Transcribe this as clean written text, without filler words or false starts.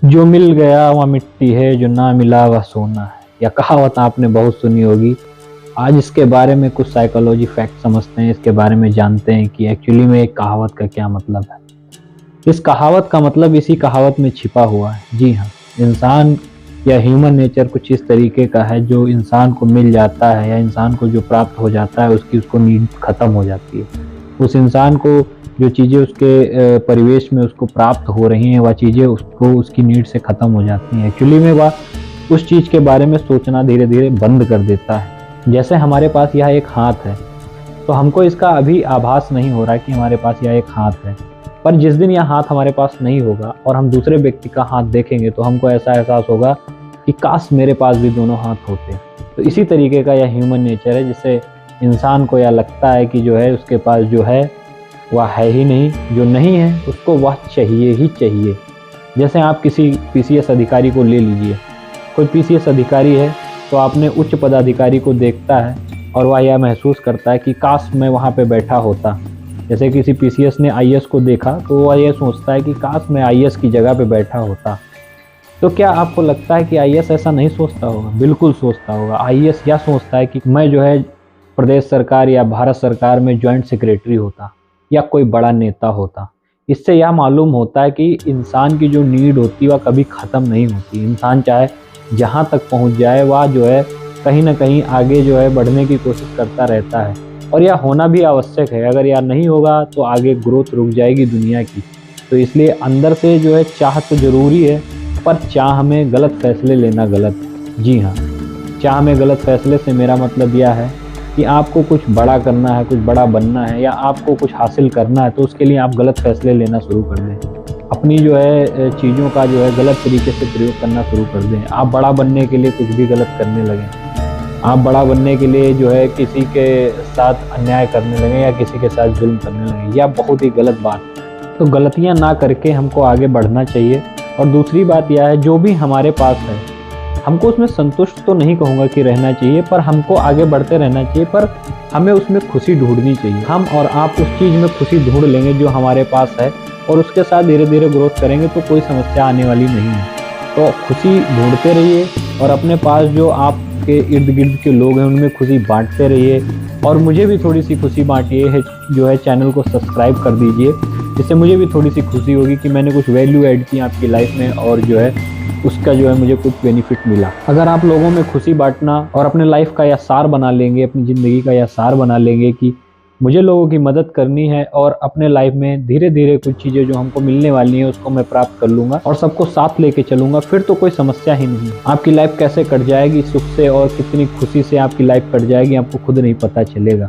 जो मिल गया वह मिट्टी है, जो ना मिला वह सोना है। यह कहावत आपने बहुत सुनी होगी। आज इसके बारे में कुछ साइकोलॉजी फैक्ट समझते हैं, इसके बारे में जानते हैं कि एक्चुअली में एक कहावत का क्या मतलब है। इस कहावत का मतलब इसी कहावत में छिपा हुआ है। जी हाँ, इंसान या ह्यूमन नेचर कुछ इस तरीके का है, जो इंसान को मिल जाता है या इंसान को जो प्राप्त हो जाता है उसकी उसको नीड खत्म हो जाती है। उस इंसान को जो चीज़ें उसके परिवेश में उसको प्राप्त हो रही हैं वह चीज़ें उसको उसकी नीड से ख़त्म हो जाती हैं। एक्चुअली में वह उस चीज़ के बारे में सोचना धीरे धीरे बंद कर देता है। जैसे हमारे पास यह एक हाथ है, तो हमको इसका अभी आभास नहीं हो रहा है कि हमारे पास यह एक हाथ है, पर जिस दिन यह हाथ हमारे पास नहीं होगा और हम दूसरे व्यक्ति का हाथ देखेंगे तो हमको ऐसा एहसास होगा कि काश मेरे पास भी दोनों हाथ होते। तो इसी तरीके का यह ह्यूमन नेचर है, जिससे इंसान को यह लगता है कि जो है उसके पास जो है वह है ही नहीं, जो नहीं है उसको वह चाहिए ही चाहिए। जैसे आप किसी पीसीएस अधिकारी को ले लीजिए। कोई पीसीएस अधिकारी है तो आपने उच्च पदाधिकारी को देखता है और वह यह महसूस करता है कि काश मैं वहाँ पे बैठा होता। जैसे किसी पीसीएस ने आईएएस को देखा तो वह यह सोचता है कि काश मैं आईएएस की जगह पे बैठा होता। तो क्या आपको लगता है कि आईएएस ऐसा नहीं सोचता होगा? बिल्कुल सोचता होगा। आईएएस यह सोचता है कि मैं जो है प्रदेश सरकार या भारत सरकार में जॉइंट सेक्रेटरी होता या कोई बड़ा नेता होता। इससे यह मालूम होता है कि इंसान की जो नीड होती है वह कभी ख़त्म नहीं होती। इंसान चाहे जहाँ तक पहुँच जाए वह जो है कहीं ना कहीं आगे जो है बढ़ने की कोशिश करता रहता है, और यह होना भी आवश्यक है। अगर यह नहीं होगा तो आगे ग्रोथ रुक जाएगी दुनिया की। तो इसलिए अंदर से जो है चाह तो ज़रूरी है, पर चाह में गलत फैसले लेना गलत है। जी हाँ, चाह में गलत फैसले से मेरा मतलब यह है कि आपको कुछ बड़ा करना है, कुछ बड़ा बनना है या आपको कुछ हासिल करना है, तो उसके लिए आप गलत फैसले लेना शुरू कर दें। अपनी जो है चीज़ों का जो है गलत तरीके से प्रयोग करना शुरू कर दें। आप बड़ा बनने के लिए कुछ भी गलत करने लगें। आप बड़ा बनने के लिए जो है किसी के साथ अन्याय करने लगें या किसी के साथ जुल्म करने लगें, यह बहुत ही गलत बात है। तो गलतियाँ ना करके हमको आगे बढ़ना चाहिए। और दूसरी बात यह है, जो भी हमारे पास है हमको उसमें संतुष्ट तो नहीं कहूँगा कि रहना चाहिए, पर हमको आगे बढ़ते रहना चाहिए, पर हमें उसमें खुशी ढूंढनी चाहिए। हम और आप उस चीज़ में खुशी ढूंढ लेंगे जो हमारे पास है, और उसके साथ धीरे धीरे ग्रोथ करेंगे तो कोई समस्या आने वाली नहीं है। तो खुशी ढूंढते रहिए और अपने पास जो आपके इर्द गिर्द के लोग हैं उनमें खुशी बांटते रहिए। और मुझे भी थोड़ी सी खुशी बांटिए, जो है चैनल को सब्सक्राइब कर दीजिए, जिससे मुझे भी थोड़ी सी खुशी होगी कि मैंने कुछ वैल्यू ऐड की आपकी लाइफ में और जो है उसका जो है मुझे कुछ बेनिफिट मिला। अगर आप लोगों में खुशी बांटना और अपने लाइफ का यह सार बना लेंगे, अपनी ज़िंदगी का यह सार बना लेंगे कि मुझे लोगों की मदद करनी है और अपने लाइफ में धीरे धीरे कुछ चीज़ें जो हमको मिलने वाली हैं उसको मैं प्राप्त कर लूँगा और सबको साथ लेके चलूँगा, फिर तो कोई समस्या ही नहीं। आपकी लाइफ कैसे कट जाएगी सुख से और कितनी खुशी से आपकी लाइफ कट जाएगी आपको खुद नहीं पता चलेगा।